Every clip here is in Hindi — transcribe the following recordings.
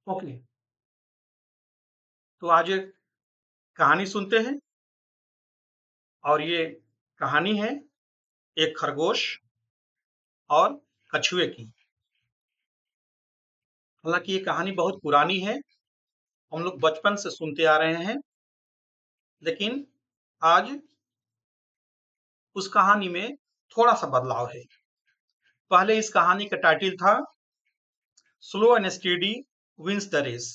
ओके, तो आज एक कहानी सुनते हैं और ये कहानी है एक खरगोश और कछुए की। हालांकि ये कहानी बहुत पुरानी है, हम लोग बचपन से सुनते आ रहे हैं, लेकिन आज उस कहानी में थोड़ा सा बदलाव है। पहले इस कहानी का टाइटल था slow and steady wins the race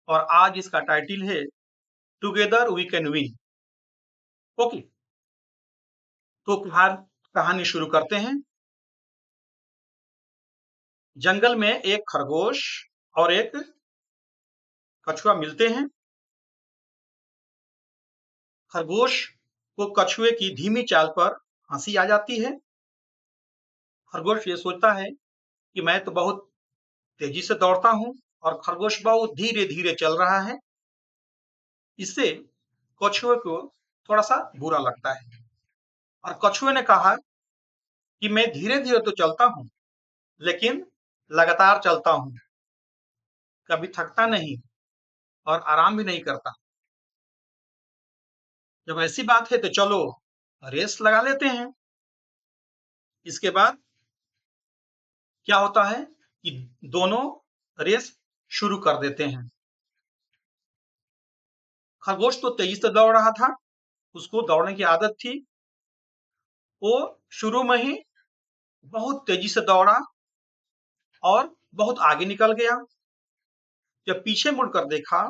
और आज इसका टाइटल है together we can win. Okay, तो कहानी शुरू करते हैं। जंगल में एक खरगोश और एक कछुआ मिलते हैं। खरगोश को कछुए की धीमी चाल पर हंसी आ जाती है। खरगोश ये सोचता है कि मैं तो बहुत तेजी से दौड़ता हूं और खरगोश बहुत धीरे धीरे चल रहा है। इससे कछुए को थोड़ा सा बुरा लगता है और कछुए ने कहा कि मैं धीरे धीरे तो चलता हूं, लेकिन लगातार चलता हूं, कभी थकता नहीं और आराम भी नहीं करता। जब ऐसी बात है तो चलो रेस लगा लेते हैं। इसके बाद क्या होता है कि दोनों रेस शुरू कर देते हैं। खरगोश तो तेजी से दौड़ रहा था, उसको दौड़ने की आदत थी। वो शुरू में ही बहुत तेजी से दौड़ा और बहुत आगे निकल गया। जब पीछे मुड़कर देखा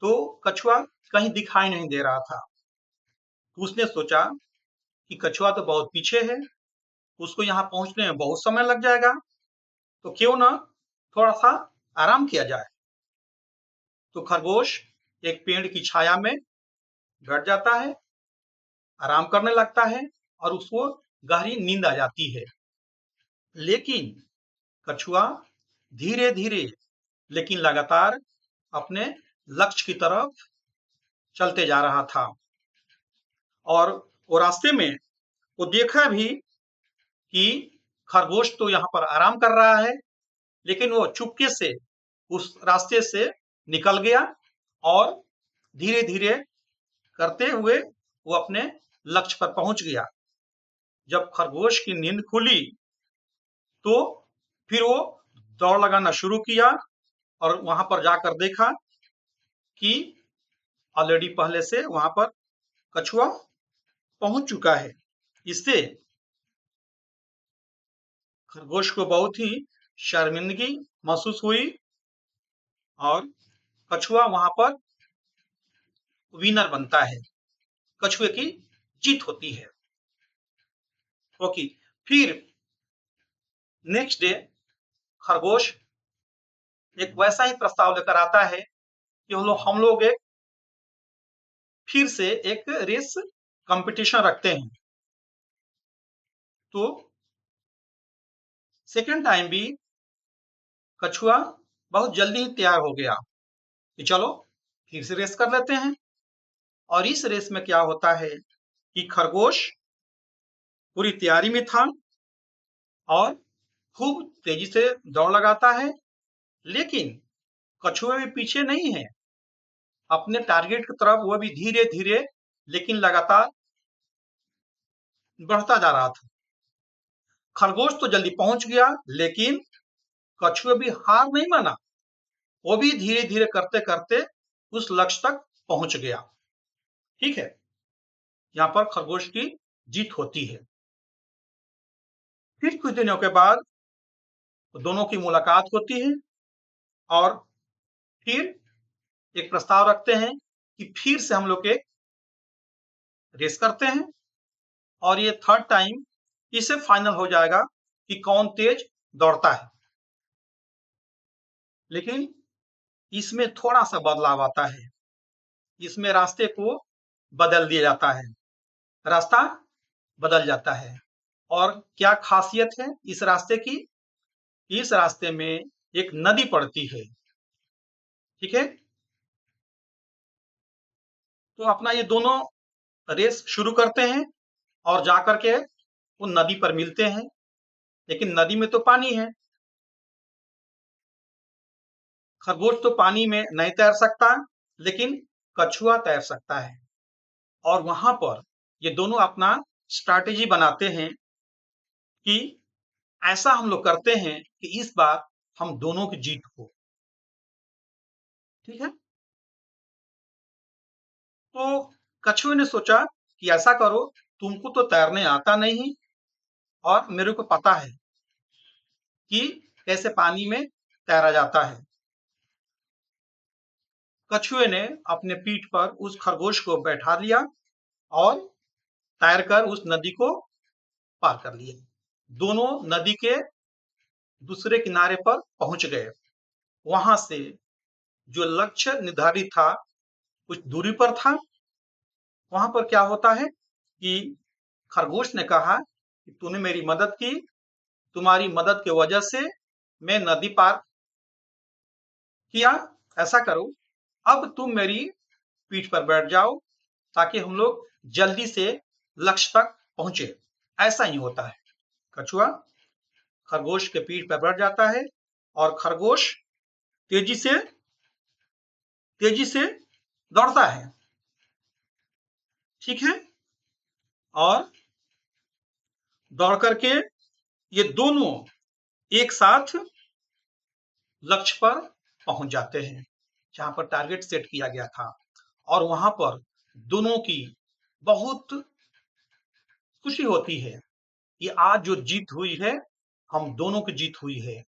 तो कछुआ कहीं दिखाई नहीं दे रहा था। तो उसने सोचा कि कछुआ तो बहुत पीछे है, उसको यहाँ पहुंचने में बहुत समय लग जाएगा, तो क्यों ना थोड़ा सा आराम किया जाए। तो खरगोश एक पेड़ की छाया में बैठ जाता है, आराम करने लगता है और उसको गहरी नींद आ जाती है। लेकिन कछुआ धीरे धीरे लेकिन लगातार अपने लक्ष्य की तरफ चलते जा रहा था और वो रास्ते में वो देखा भी कि खरगोश तो यहाँ पर आराम कर रहा है, लेकिन वो चुपके से उस रास्ते से निकल गया और धीरे धीरे करते हुए वो अपने लक्ष्य पर पहुंच गया। जब खरगोश की नींद खुली तो फिर वो दौड़ लगाना शुरू किया और वहां पर जाकर देखा कि ऑलरेडी पहले से वहां पर कछुआ पहुंच चुका है। इससे खरगोश को बहुत ही शर्मिंदगी महसूस हुई और कछुआ वहां पर विनर बनता है, कछुए की जीत होती है। ओके, फिर नेक्स्ट डे खरगोश एक वैसा ही प्रस्ताव लेकर आता है कि हम लोग एक फिर से एक रेस कंपटीशन रखते हैं। तो सेकेंड टाइम भी कछुआ बहुत जल्दी ही तैयार हो गया कि चलो फिर से रेस कर लेते हैं। और इस रेस में क्या होता है कि खरगोश पूरी तैयारी में था और खूब तेजी से दौड़ लगाता है, लेकिन कछुए भी पीछे नहीं है। अपने टारगेट की तरफ वह भी धीरे धीरे लेकिन लगातार बढ़ता जा रहा था। खरगोश तो जल्दी पहुंच गया, लेकिन कछुए भी हार नहीं माना, वो भी धीरे धीरे करते करते उस लक्ष्य तक पहुंच गया। ठीक है, यहाँ पर खरगोश की जीत होती है। फिर कुछ दिनों के बाद दोनों की मुलाकात होती है और फिर एक प्रस्ताव रखते हैं कि फिर से हम लोग एक रेस करते हैं और ये थर्ड टाइम इससे फाइनल हो जाएगा कि कौन तेज दौड़ता है। लेकिन इसमें थोड़ा सा बदलाव आता है, इसमें रास्ते को बदल दिया जाता है, रास्ता बदल जाता है। और क्या खासियत है इस रास्ते की? इस रास्ते में एक नदी पड़ती है। ठीक है, तो अपना ये दोनों रेस शुरू करते हैं और जाकर के वो नदी पर मिलते हैं, लेकिन नदी में तो पानी है। खरगोश तो पानी में नहीं तैर सकता, लेकिन कछुआ तैर सकता है। और वहां पर ये दोनों अपना स्ट्रैटेजी बनाते हैं कि ऐसा हम लोग करते हैं कि इस बार हम दोनों की जीत हो। ठीक है, तो कछुए ने सोचा कि ऐसा करो, तुमको तो तैरने आता नहीं और मेरे को पता है कि कैसे पानी में तैरा जाता है। कछुए ने अपने पीठ पर उस खरगोश को बैठा लिया और तैरकर उस नदी को पार कर लिया। दोनों नदी के दूसरे किनारे पर पहुंच गए। वहां से जो लक्ष्य निर्धारित था कुछ दूरी पर था। वहां पर क्या होता है कि खरगोश ने कहा कि तूने मेरी मदद की, तुम्हारी मदद की वजह से मैं नदी पार किया। ऐसा करो, अब तुम मेरी पीठ पर बैठ जाओ ताकि हम लोग जल्दी से लक्ष्य तक पहुंचे। ऐसा ही होता है। कछुआ खरगोश के पीठ पर बैठ जाता है और खरगोश तेजी से दौड़ता है। ठीक है, और दौड़ करके ये दोनों एक साथ लक्ष्य पर पहुंच जाते हैं जहां पर टारगेट सेट किया गया था। और वहां पर दोनों की बहुत खुशी होती है कि आज जो जीत हुई है, हम दोनों की जीत हुई है।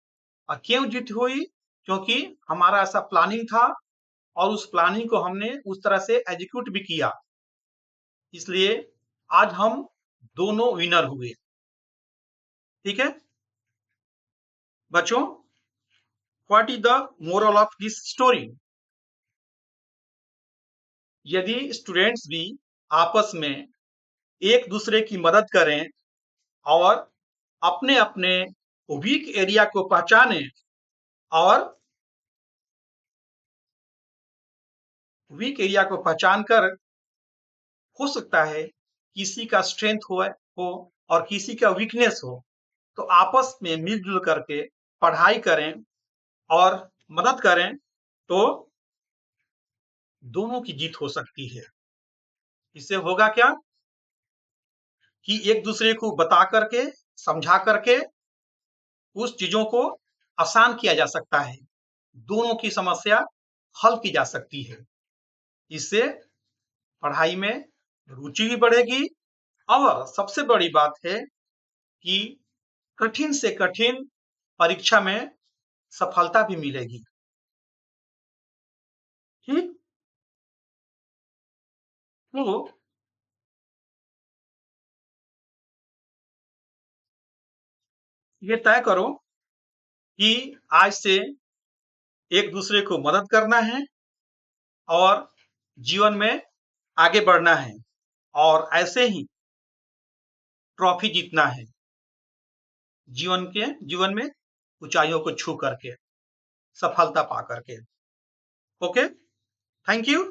और क्यों जीत हुई? क्योंकि हमारा ऐसा प्लानिंग था और उस प्लानिंग को हमने उस तरह से एग्जीक्यूट भी किया, इसलिए आज हम दोनों विनर हुए। ठीक है बच्चों, what is the moral of this story? यदि स्टूडेंट्स भी आपस में एक दूसरे की मदद करें और अपने अपने वीक एरिया को पहचानें और वीक एरिया को पहचान कर, हो सकता है किसी का स्ट्रेंथ हो और किसी का वीकनेस हो, तो आपस में मिलजुल करके पढ़ाई करें और मदद करें तो दोनों की जीत हो सकती है। इससे होगा क्या कि एक दूसरे को बता करके, समझा करके उस चीजों को आसान किया जा सकता है, दोनों की समस्या हल की जा सकती है। इससे पढ़ाई में रुचि भी बढ़ेगी और सबसे बड़ी बात है कि कठिन से कठिन परीक्षा में सफलता भी मिलेगी। ठीक, तो ये तय करो कि आज से एक दूसरे को मदद करना है और जीवन में आगे बढ़ना है और ऐसे ही ट्रॉफी जीतना है, जीवन में ऊंचाइयों को छू करके, सफलता पा करके। Okay, thank you.